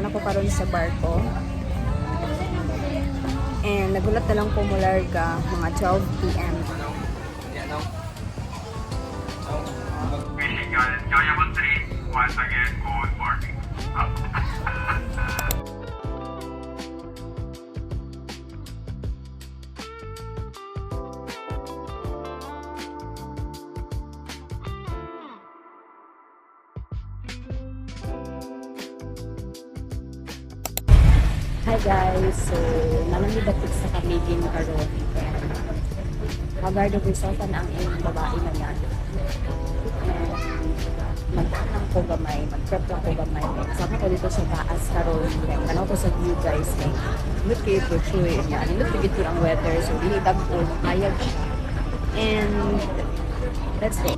na ko karon sa barko. And nagulat na lang ko mularga mga 12 p.m. Michigan, Diamond 3, once again, good morning. Hi guys, so nanamidatik sa kamigin karon. Hagardo Grisotan ang iyong babae na yan. And mag-anang ko gamay, mag-prep lang ko gamay. Kasama ko dito sa taas karon. Ano ko sa view guys. Look kayo po chuy niya. Look kayo ang weather. So really dagpo, makayag siya. And let's go.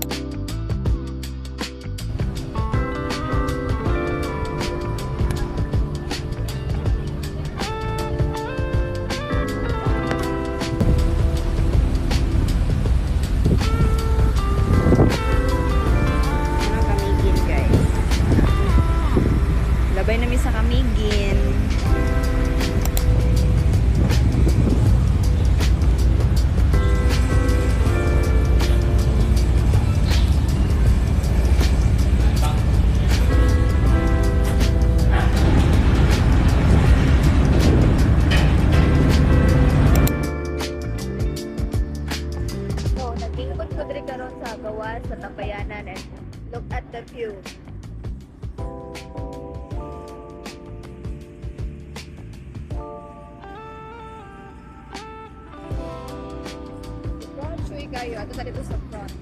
Labay namin sa Kamigin. So, nagingkod ko diri karon sa gawas sa Tapayanan and look at the view. Kayo, ato dito sa front.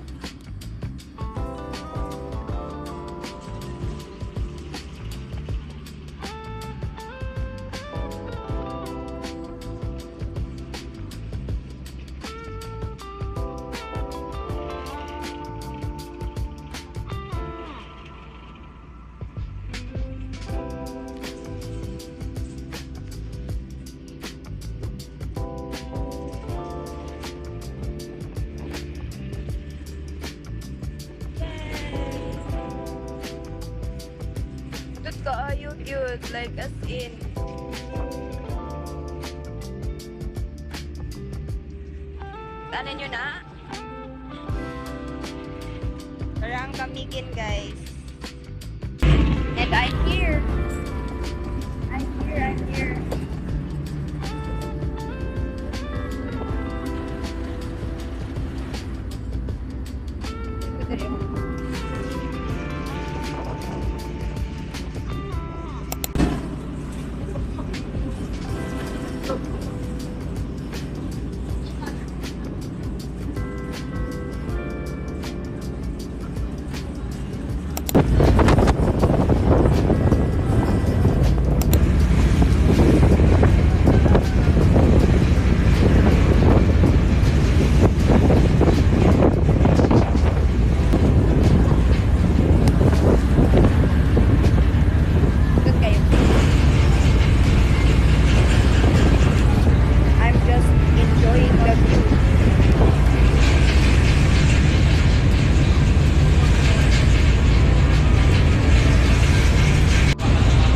Kaayo cute, like as in. Tanan nyo na? Parang Kamigin guys. And I'm here. I'm here.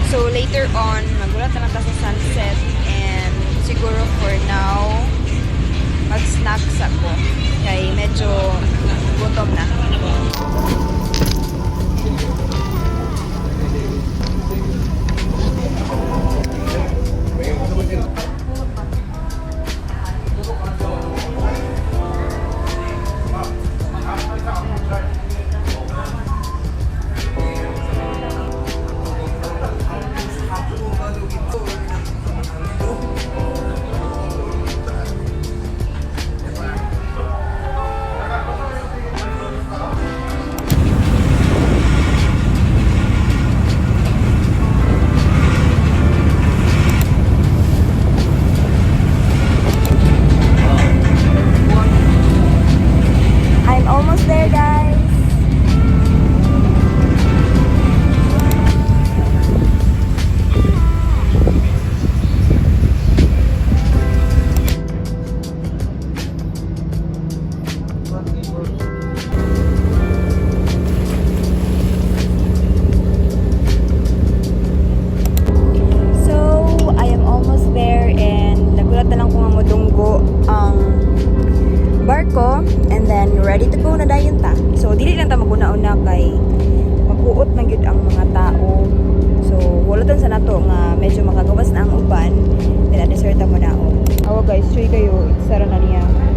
So later on, magulat na lang tayo sa sunset and siguro for now, mag-snacks ako. Kaya medyo gutom na. barko and then ready to go na dayon ta. So dili lang ta maguna-una kay magbuot man gyud ang mga tao. So wala sa nato nga medyo makagawas na ang uban then adesert mo na. Awa guys, sure kayo, sara na niya.